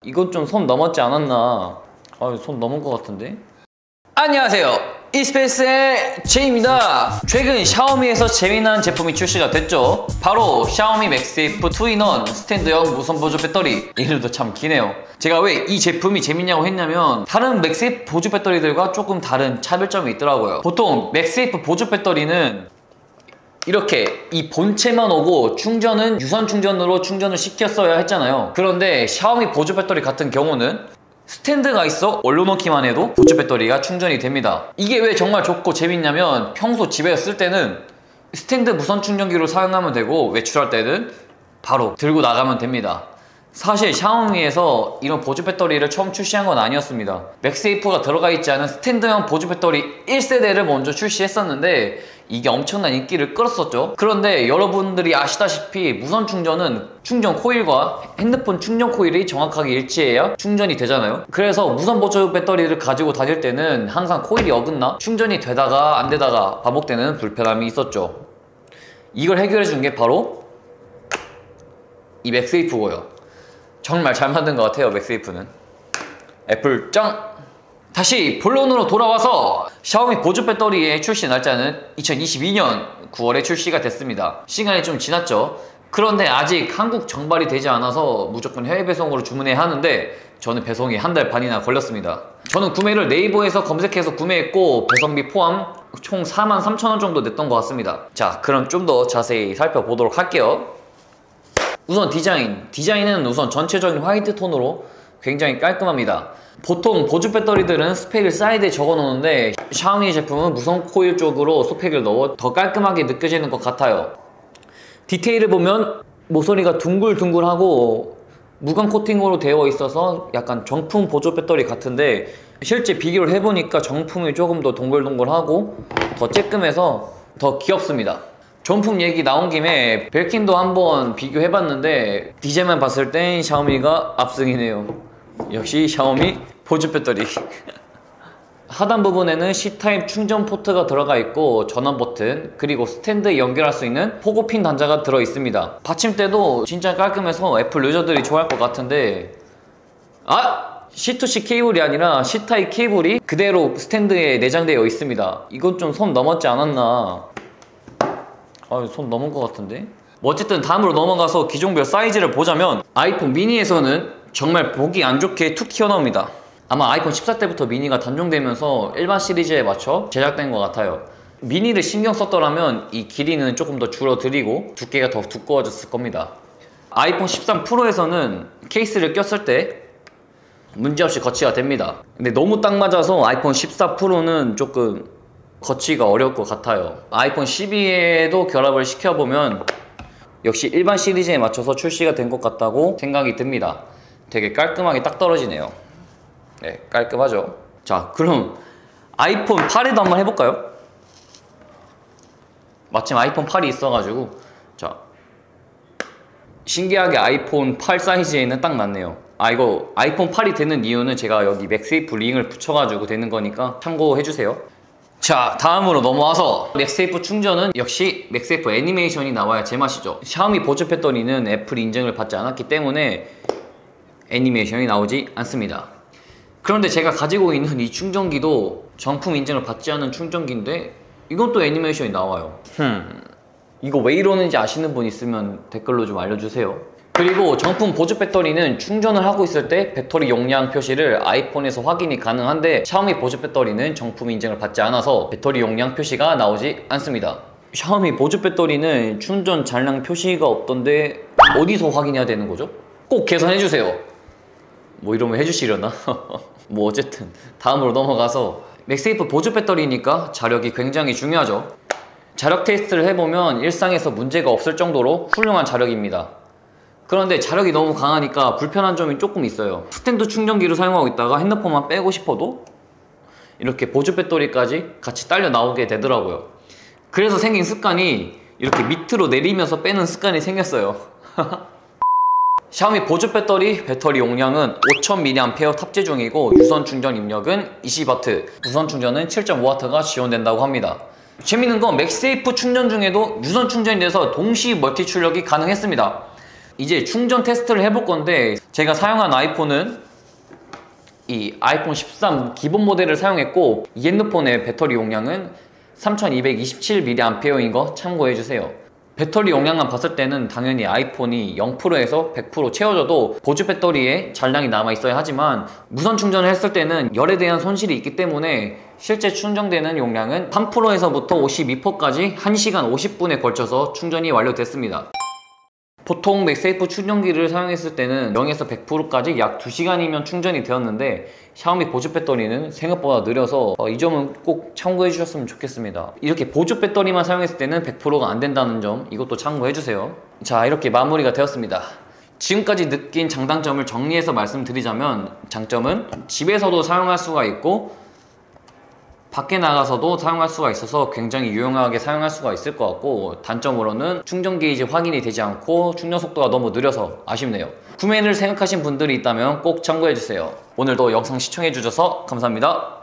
이건 좀 선 넘었지 않았나? 손 넘은 것 같은데? 안녕하세요, 이스페이스의 제이입니다. 최근 샤오미에서 재미난 제품이 출시가 됐죠. 바로 샤오미 맥세이프 2인원 스탠드형 무선 보조 배터리. 이름도 참 기네요. 제가 왜 이 제품이 재밌냐고 했냐면 다른 맥세이프 보조 배터리들과 조금 다른 차별점이 있더라고요. 보통 맥세이프 보조 배터리는 이렇게 이 본체만 오고 충전은 유선 충전으로 충전을 시켰어야 했잖아요. 그런데 샤오미 보조 배터리 같은 경우는 스탠드가 있어 올려놓기만 해도 보조 배터리가 충전이 됩니다. 이게 왜 정말 좋고 재밌냐면 평소 집에서 쓸 때는 스탠드 무선 충전기로 사용하면 되고 외출할 때는 바로 들고 나가면 됩니다. 사실 샤오미에서 이런 보조 배터리를 처음 출시한 건 아니었습니다. 맥세이프가 들어가 있지 않은 스탠드형 보조 배터리 1세대를 먼저 출시했었는데 이게 엄청난 인기를 끌었었죠. 그런데 여러분들이 아시다시피 무선 충전은 충전 코일과 핸드폰 충전 코일이 정확하게 일치해야 충전이 되잖아요. 그래서 무선 보조 배터리를 가지고 다닐 때는 항상 코일이 어긋나 충전이 되다가 안 되다가 반복되는 불편함이 있었죠. 이걸 해결해 준 게 바로 이 맥세이프고요. 정말 잘 만든 것 같아요, 맥세이프는. 애플 짱! 다시 본론으로 돌아와서 샤오미 보조 배터리의 출시 날짜는 2022년 9월에 출시가 됐습니다. 시간이 좀 지났죠. 그런데 아직 한국 정발이 되지 않아서 무조건 해외 배송으로 주문해야 하는데 저는 배송이 한 달 반이나 걸렸습니다. 저는 구매를 네이버에서 검색해서 구매했고 배송비 포함 총 43,000원 정도 냈던 것 같습니다. 자, 그럼 좀 더 자세히 살펴보도록 할게요. 우선 디자인은 우선 전체적인 화이트 톤으로 굉장히 깔끔합니다. 보통 보조 배터리들은 스펙을 사이드에 적어 놓는데 샤오미 제품은 무선 코일 쪽으로 스펙을 넣어 더 깔끔하게 느껴지는 것 같아요. 디테일을 보면 모서리가 둥글둥글하고 무광 코팅으로 되어 있어서 약간 정품 보조 배터리 같은데 실제 비교를 해보니까 정품이 조금 더 동글동글하고 더 쬐끔해서 더 귀엽습니다. 정품 얘기 나온 김에 벨킨도 한번 비교해봤는데 디자인만 봤을 땐 샤오미가 압승이네요. 역시 샤오미 보조 배터리. 하단 부분에는 C타입 충전 포트가 들어가 있고 전원 버튼 그리고 스탠드에 연결할 수 있는 포고핀 단자가 들어있습니다. 받침대도 진짜 깔끔해서 애플 유저들이 좋아할 것 같은데 C2C 케이블이 아니라 C타입 케이블이 그대로 스탠드에 내장되어 있습니다. 이건 좀 선 넘었지 않았나? 손 넘은 것 같은데? 어쨌든 다음으로 넘어가서 기종별 사이즈를 보자면 아이폰 미니에서는 정말 보기 안 좋게 툭 튀어나옵니다. 아마 아이폰 14 때부터 미니가 단종되면서 일반 시리즈에 맞춰 제작된 것 같아요. 미니를 신경 썼더라면 이 길이는 조금 더 줄어들이고 두께가 더 두꺼워졌을 겁니다. 아이폰 13 프로에서는 케이스를 꼈을 때 문제없이 거치가 됩니다. 근데 너무 딱 맞아서 아이폰 14 프로는 조금 거치기가 어려울 것 같아요. 아이폰 12에도 결합을 시켜보면 역시 일반 시리즈에 맞춰서 출시가 된 것 같다고 생각이 듭니다. 되게 깔끔하게 딱 떨어지네요. 네, 깔끔하죠. 자, 그럼 아이폰 8에도 한번 해볼까요? 마침 아이폰 8이 있어가지고 자, 신기하게 아이폰 8 사이즈에는 딱 맞네요. 이거 아이폰 8이 되는 이유는 제가 여기 맥세이프 링을 붙여가지고 되는 거니까 참고해주세요. 자, 다음으로 넘어와서 맥세이프 충전은 역시 맥세이프 애니메이션이 나와야 제맛이죠. 샤오미 보조 배터리는 애플 인증을 받지 않았기 때문에 애니메이션이 나오지 않습니다. 그런데 제가 가지고 있는 이 충전기도 정품 인증을 받지 않은 충전기인데 이것도 애니메이션이 나와요. 이거 왜 이러는지 아시는 분 있으면 댓글로 좀 알려주세요. 그리고 정품 보조 배터리는 충전을 하고 있을 때 배터리 용량 표시를 아이폰에서 확인이 가능한데 샤오미 보조 배터리는 정품 인증을 받지 않아서 배터리 용량 표시가 나오지 않습니다. 샤오미 보조 배터리는 충전 잔량 표시가 없던데 어디서 확인해야 되는 거죠? 꼭 개선해주세요. 뭐 이러면 해주시려나? 뭐 어쨌든 다음으로 넘어가서 맥세이프 보조 배터리니까 자력이 굉장히 중요하죠. 자력 테스트를 해보면 일상에서 문제가 없을 정도로 훌륭한 자력입니다. 그런데 자력이 너무 강하니까 불편한 점이 조금 있어요. 스탠드 충전기로 사용하고 있다가 핸드폰만 빼고 싶어도 이렇게 보조 배터리까지 같이 딸려 나오게 되더라고요. 그래서 생긴 습관이 이렇게 밑으로 내리면서 빼는 습관이 생겼어요. 샤오미 보조 배터리 용량은 5000mAh 탑재 중이고 유선 충전 입력은 20W, 무선 충전은 7.5W가 지원된다고 합니다. 재밌는 건 맥세이프 충전 중에도 유선 충전이 돼서 동시 멀티 출력이 가능했습니다. 이제 충전 테스트를 해볼 건데 제가 사용한 아이폰은 이 아이폰 13 기본 모델을 사용했고 이 핸드폰의 배터리 용량은 3227mAh인 거 참고해주세요. 배터리 용량만 봤을 때는 당연히 아이폰이 0%에서 100% 채워져도 보조 배터리에 잔량이 남아있어야 하지만 무선 충전을 했을 때는 열에 대한 손실이 있기 때문에 실제 충전되는 용량은 3%에서부터 52%까지 1시간 50분에 걸쳐서 충전이 완료됐습니다. 보통 맥세이프 충전기를 사용했을 때는 0에서 100%까지 약 2시간이면 충전이 되었는데 샤오미 보조 배터리는 생각보다 느려서 이 점은 꼭 참고해 주셨으면 좋겠습니다. 이렇게 보조 배터리만 사용했을 때는 100%가 안 된다는 점 이것도 참고해 주세요. 자, 이렇게 마무리가 되었습니다. 지금까지 느낀 장단점을 정리해서 말씀드리자면 장점은 집에서도 사용할 수가 있고 밖에 나가서도 사용할 수가 있어서 굉장히 유용하게 사용할 수가 있을 것 같고 단점으로는 충전 게이지 확인이 되지 않고 충전 속도가 너무 느려서 아쉽네요. 구매를 생각하신 분들이 있다면 꼭 참고해주세요. 오늘도 영상 시청해주셔서 감사합니다.